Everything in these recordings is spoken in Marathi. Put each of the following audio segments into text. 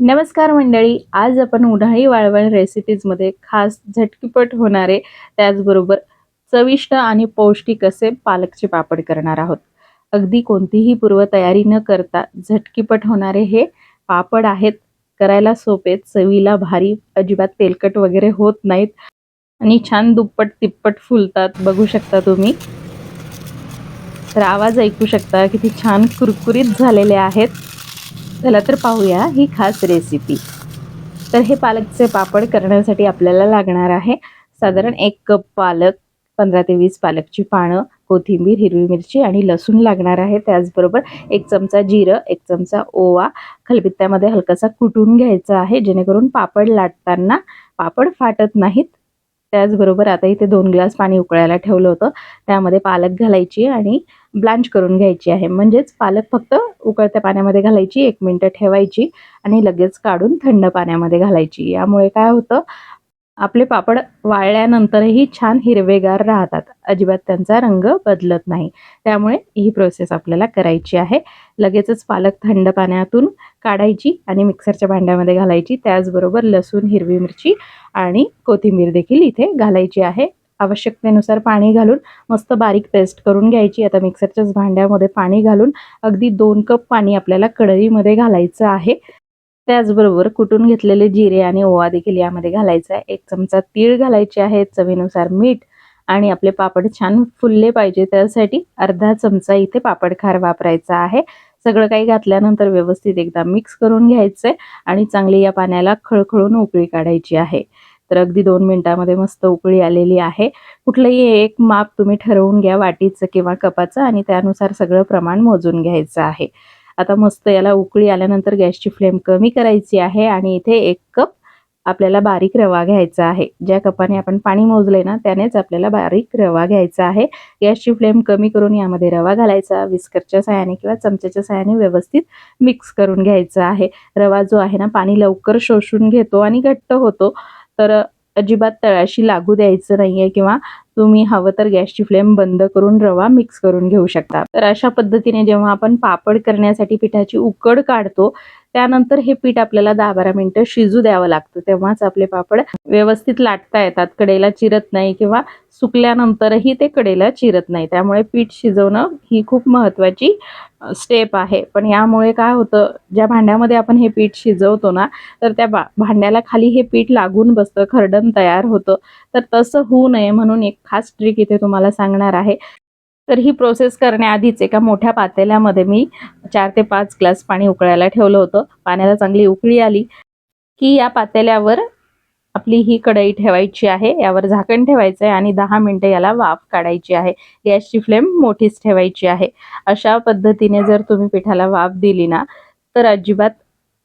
नमस्कार मंडळी, आज आपण उन्हाळी वाळवण रेसिपीजमध्ये खास झटकीपट होणारे त्याचबरोबर चविष्ट आणि पौष्टिक असे पालकचे पापड करणार आहोत. अगदी कोणतीही पूर्वतयारी न करता झटकीपट होणारे हे पापड आहेत. करायला सोपे, चवीला भारी, अजिबात तेलकट वगैरे होत नाहीत आणि छान दुप्पट तिप्पट फुलतात. बघू शकता तुम्ही, तर आवाज ऐकू शकता किती छान कुरकुरीत झालेले आहेत. चला तर पाहूया ही खास रेसिपी. तर हे पालकचे पापड करण्यासाठी आपल्याला लागणार आहे साधारण 1 कप पालक, 15 ते 20 पालकची पानं, कोथिंबीर, हिरवी मिरची आणि लसूण लागणार आहे. त्याचबरोबर 1 चमचा जिरं, 1 चमचा ओवा खलबत्त्यामध्ये हलकासा कुटून घ्यायचा आहे, जेणेकरून पापड लाटताना पापड फाटत नाहीत. त्याचबरोबर आता इथे 2 ग्लास पाणी उकळायला ठेवलं होतं, त्यामध्ये पालक घालायची आणि ब्लांच करून घ्यायची आहे. म्हणजेच पालक फक्त उकळत्या पाण्यामध्ये घालायची, 1 मिनिट ठेवायची आणि लगेच काढून थंड पाण्यामध्ये घालायची. यामुळे काय होतं, आपले पापड वाळल्यानंतरही छान हिरवेगार राहतात, अजिबात त्यांचा रंग बदलत नाही. त्यामुळे ही प्रोसेस आपल्याला करायची आहे. लगेचच पालक थंड पाण्यातून काढायची आणि मिक्सरच्या भांड्यामध्ये घालायची. त्याचबरोबर लसूण, हिरवी मिरची आणि कोथिंबीर देखील इथे घालायची आहे. आवश्यकतेनुसार पाणी घालून मस्त बारीक पेस्ट करून घ्यायची. आता मिक्सरच्याच भांड्यामध्ये पाणी घालून अगदी 2 कप पाणी आपल्याला कढईमध्ये घालायचं आहे. त्याचबरोबर कुटून घेतलेले जिरे आणि ओवा देखील यामध्ये घालायचा आहे. 1 चमचा तीळ घालायचे आहेत, चवीनुसार मीठ आणि आपले पापड छान फुलले पाहिजे त्यासाठी अर्धा चमचा इथे पापड खार वापरायचा आहे. सगळं काही घातल्यानंतर व्यवस्थित एकदा मिक्स करून घ्यायचंय आणि चांगली या पाण्याला खळखळून उकळी काढायची आहे. तर अगदी 2 मिनिटांमध्ये मस्त उकळी आलेली आहे. कुठलंही एक माप तुम्ही ठरवून घ्या, वाटीचं किंवा कपाचं, आणि त्यानुसार सगळं प्रमाण मोजून घ्यायचं आहे. आता मस्त याला उकळी आल्यानंतर गॅसची फ्लेम कमी करायची आहे आणि इथे 1 कप आपल्याला बारीक रवा घ्यायचा आहे. ज्या कपाने आपण पाणी मोजले ना, त्यानेच आपल्याला बारीक रवा घ्यायचा आहे. गॅसची फ्लेम कमी करून यामध्ये रवा घालायचा, विस्करच्या साहाय्याने किंवा चमच्याच्या साहाय्याने व्यवस्थित मिक्स करून घ्यायचा आहे. रवा जो आहे ना, पाणी लवकर शोषून घेतो आणि घट्ट होतो, तर अजिबात तळाशी लागू द्यायचं नाहीये किंवा तुम्ही हवं तर गॅसची फ्लेम बंद करून रवा मिक्स करून घेऊ शकता. तर अशा पद्धतीने जेव्हा आपण पापड करण्यासाठी पिठाची उकड काढतो, त्यानंतर हे पीठ आपल्याला 10-12 मिनिटं शिजू द्यावं लागतं. तेव्हाच आपले पापड व्यवस्थित लाटता येतात, कडेला चिरत नाही किंवा सुकल्यानंतरही ते कडेला चिरत नाही. त्यामुळे पीठ शिजवणं ही खूप महत्त्वाची स्टेप आहे. पण यामुळे काय होतं, ज्या भांड्यामध्ये आपण हे पीठ शिजवतो ना, तर त्या भांड्याला खाली हे पीठ लागून बसतं, खरडण तयार होतं. तर तसं होऊ नये म्हणून एक खास ट्रिक इथे तुम्हाला सांगणार आहे. तर ही प्रोसेस करण्याआधीच एका मोठ्या पातेल्यामध्ये मी 4 ते 5 ग्लास पाणी उकळायला ठेवलं होतं. पाण्याला चांगली उकळी आली की या पातेल्यावर आपली ही कढई ठेवायची आहे. यावर झाकण ठेवायचं आहे आणि 10 मिनिटं याला वाफ काढायची आहे. गॅसची फ्लेम मोठीच ठेवायची आहे. अशा पद्धतीने जर तुम्ही पिठाला वाफ दिली ना, तर अजिबात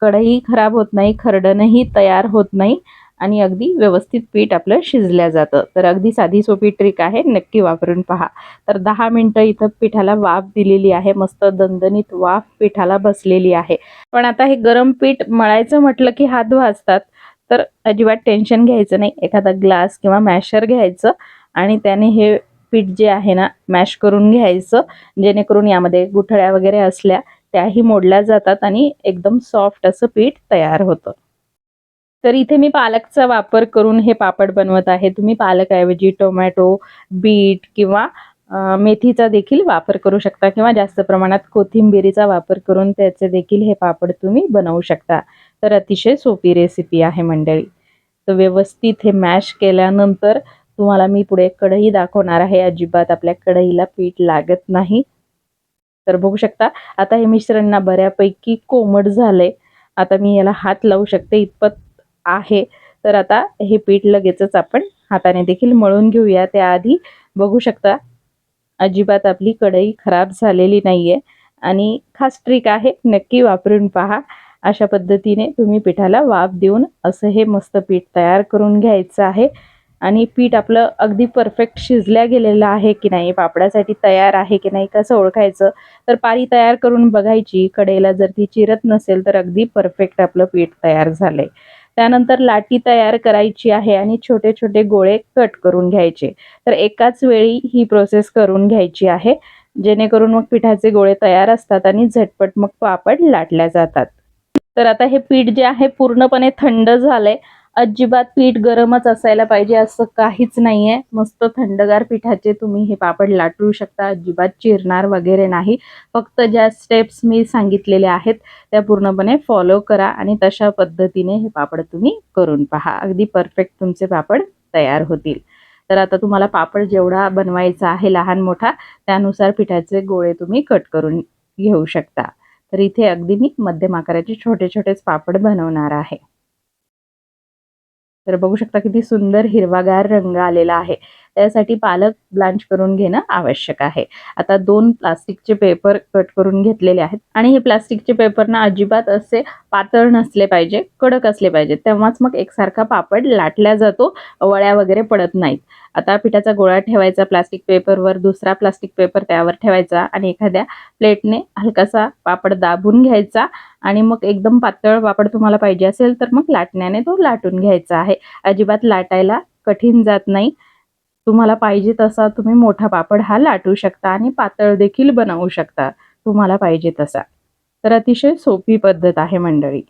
कढई खराब होत नाही, खरडणही तयार होत नाही आणि अगदी व्यवस्थित पीठ आपलं शिजल्या जातं. तर अगदी साधी सोपी ट्रिक आहे, नक्की वापरून पहा. तर 10 मिनिटं इथं पिठाला वाफ दिलेली आहे. मस्त दणदणीत वाफ पिठाला बसलेली आहे. पण आता हे गरम पीठ मळायचं म्हटलं की हात भाजतात, तर अजिबात टेन्शन घ्यायचं नाही. एखादा ग्लास किंवा मॅशर घ्यायचं आणि त्याने हे पीठ जे आहे ना, मॅश करून घ्यायचं, जेणेकरून यामध्ये गुठळ्या वगैरे असल्या त्याही मोडल्या जातात आणि एकदम सॉफ्ट असं पीठ तयार होतं. तर इथे मी पालकचा वापर करून हे पापड बनवत आहे. तुम्ही पालकऐवजी टोमॅटो, बीट किंवा मेथीचा देखील वापर करू शकता किंवा जास्त प्रमाणात कोथिंबिरीचा वापर करून त्याचे देखील हे पापड तुम्ही बनवू शकता. तर अतिशय सोपी रेसिपी आहे मंडळी. तर व्यवस्थित हे मॅश केल्यानंतर तुम्हाला मी पुढे कढई दाखवणार आहे. अजिबात आपल्या कढईला पीठ लागत नाही. तर बघू शकता, आता हे मिश्रण ना बऱ्यापैकी कोमट झालंय. आता मी याला हात लावू शकते इतपत आहे. तर आता हे पीठ लगेचच आपण हाताने देखील मळून घेऊया. त्याआधी बघू शकता, अजिबात आपली कढई खराब झालेली नाहीये आणि खास ट्रिक आहे, नक्की वापरून पहा. अशा पद्धतीने तुम्ही पिठाला वाफ देऊन असं हे मस्त पीठ तयार करून घ्यायचं आहे आणि पीठ आपलं अगदी परफेक्ट शिजल्या गेलेलं आहे की नाही, पापडासाठी तयार आहे की नाही, कसं ओळखायचं, तर पारी तयार करून बघायची. कढईला जर ती चिरत नसेल तर अगदी परफेक्ट आपलं पीठ तयार झालंय. त्यानंतर लाटी तयार करायची आहे आणि छोटे छोटे गोळे कट करून घ्यायचे. तर एकाच वेळी ही प्रोसेस करून घ्यायची आहे, जेणेकरून मग पिठाचे गोळे तयार असतात आणि झटपट मग पापड लाटल्या जातात. तर आता हे पीठ जे आहे पूर्णपणे थंड झालंय. अजिबात पीठ गरमच असायला पाहिजे असं काहीच नाहीये. मस्त थंडगार पिठाचे तुम्ही हे पापड लाटू शकता. अजिबात चिरणार वगैरे नाही. फक्त ज्या स्टेप्स मी सांगितलेले आहेत त्या पूर्णपणे फॉलो करा आणि तशा पद्धतीने हे पापड तुम्ही करून पहा. अगदी परफेक्ट तुमचे पापड तयार होतील. तर आता तुम्हाला पापड जेवढा बनवायचा आहे लहान मोठा त्यानुसार पिठाचे गोळे तुम्ही कट करून घेऊ शकता. तर इथे अगदी मी मध्यम आकाराचे छोटे छोटेच पापड बनवणार आहे. तर बघू शकता किती सुंदर हिरवागार रंग आलेला आहे. त्यासाठी पालक ब्लांच करून घेणं आवश्यक आहे. आता 2 प्लास्टिकचे पेपर कट करून घेतलेले आहेत आणि हे प्लास्टिकचे पेपर ना अजिबात असे पातळ नसले पाहिजे, कडक असले पाहिजे. तेव्हाच मग एकसारखा पापड लाटला जातो, वळ्या वगैरे पडत नाहीत. आता पिठाचा गोळा ठेवायचा प्लास्टिक पेपरवर, दुसरा प्लास्टिक पेपर त्यावर ठेवायचा आणि एखाद्या प्लेटने हलकासा पापड दाबून घ्यायचा आणि मग एकदम पातळ पापड तुम्हाला पाहिजे असेल तर मग लाटण्याने तो लाटून घ्यायचा आहे. अजिबात लाटायला कठीण जात नाही. तुम्हाला पाहिजे तसा तुम्ही मोठा पापड हा लाटू शकता आणि पातळ देखील बनवू शकता तुम्हाला पाहिजे तसा. तर अतिशय सोपी पद्धत आहे मंडळी.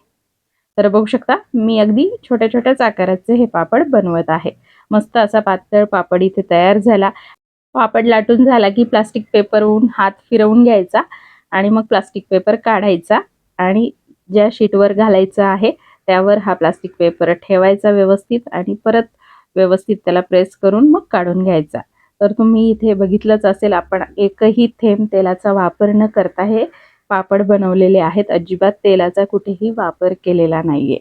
तर बघू शकता मी अगदी छोट्या छोट्याच आकाराचे हे पापड बनवत आहे. मस्त असा पातळ पापड इथे तयार झाला. पापड लाटून झाला की प्लास्टिक पेपरवरून हात फिरवून घ्यायचा आणि मग प्लास्टिक पेपर काढायचा आणि ज्या शीटवर घालायचं आहे त्यावर हा प्लास्टिक पेपर ठेवायचा व्यवस्थित आणि परत व्यवस्थित त्याला प्रेस करून मग काढून घ्यायचा. तर तुम्ही इथे बघितलंच असेल आपण एकही थेंब तेलाचा वापर न करता हे पापड बनवलेले आहेत. अजिबात तेलाचा कुठेही वापर केलेला नाहीये.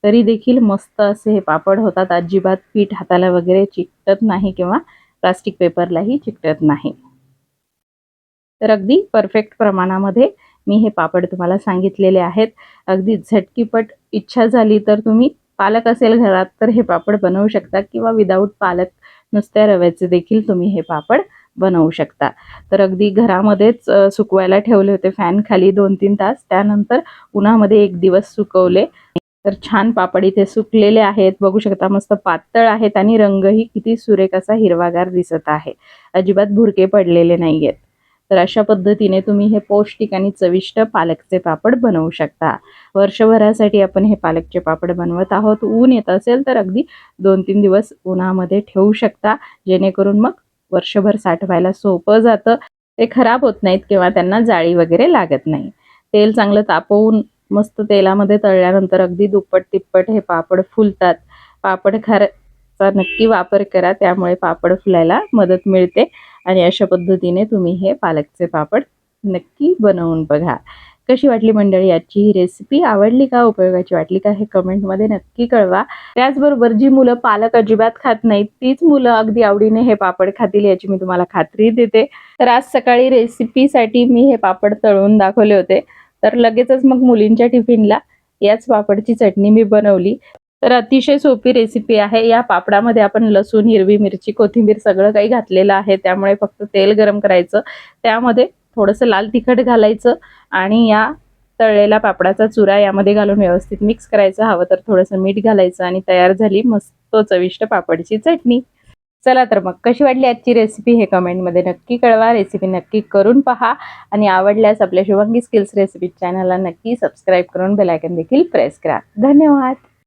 तरी देखील मस्त असे हे पापड होतात. अजिबात पीठ हाताला वगैरे चिकटत नाही किंवा प्लास्टिक पेपरलाही चिकटत नाही. तर अगदी परफेक्ट प्रमाणामध्ये मी हे पापड तुम्हाला सांगितलेले आहेत. अगदी झटकीपट इच्छा झाली तर तुम्ही पालक असेल घरात तर हे पापड बनवू शकता किंवा विदाऊट पालक नुसत्या रव्याचे देखील तुम्ही हे पापड बनवू शकता. तर अगदी घरामध्येच सुकवायला ठेवले होते फॅन खाली 2-3 तास. त्यानंतर उन्हामध्ये 1 दिवस सुकवले. तर छान पापड इथे सुकलेले आहेत. बघू शकता मस्त पातळ आहेत आणि रंगही किती सुरेख असा हिरवागार दिसत आहे. अजिबात भुरके पडलेले नाहीयेत. तर अशा पद्धतीने तुम्ही हे पौष्टिक आणि चविष्ट पालकचे पापड बनवू शकता. वर्षभरासाठी आपण हे पालकचे पापड बनवत आहोत. ऊन येत असेल तर अगदी 2-3 दिवस उन्हामध्ये ठेवू शकता, जेणेकरून मग वर्षभर साठवायला सोपं जातं. ते खराब होत नाहीत किंवा त्यांना जाळी वगैरे लागत नाही. तेल चांगलं तापवून मस्त तेलामध्ये तळल्यानंतर अगदी दुप्पट तिप्पट हे पापड फुलतात. पापड खारचा नक्की वापर करा, त्यामुळे पापड फुलायला मदत मिळते. आणि अशा पद्धतीने तुम्ही हे पालकचे पापड नक्की बनवून बघा. कशी वाटली मंडळी आजची ही रेसिपी? आवडली का, उपयोगाची वाटली का, हे कमेंटमध्ये नक्की कळवा. त्याचबरोबर जी मुलं पालक अजिबात खात नाहीत तीच मुलं अगदी आवडीने हे पापड खातील याची मी तुम्हाला खात्री देते. तर आज सकाळी रेसिपीसाठी मी हे पापड तळून दाखवले होते. तर लगेचच मग मुलींच्या टिफिनला याच पापडची चटणी मी बनवली. तर अतिशय सोपी रेसिपी आहे. या पापडामध्ये आपण लसूण, हिरवी मिरची, कोथिंबीर सगळं काही घातलेलं आहे. त्यामुळे फक्त तेल गरम करायचं, त्यामध्ये थोडंसं लाल तिखट घालायचं आणि या तळलेला पापडाचा चुरा यामध्ये घालून व्यवस्थित मिक्स करायचं. हवं तर थोडंसं मीठ घालायचं आणि तयार झाली मस्त चविष्ट पापडची चटणी. चला तर मग कशी वाटली आजची रेसिपी हे कमेंटमध्ये नक्की कळवा. रेसिपी नक्की करून पहा आणि आवडल्यास आपल्या शुभांगी स्किल्स रेसिपी चॅनलला नक्की सबस्क्राईब करून बेल आयकॉन देखील प्रेस करा. धन्यवाद.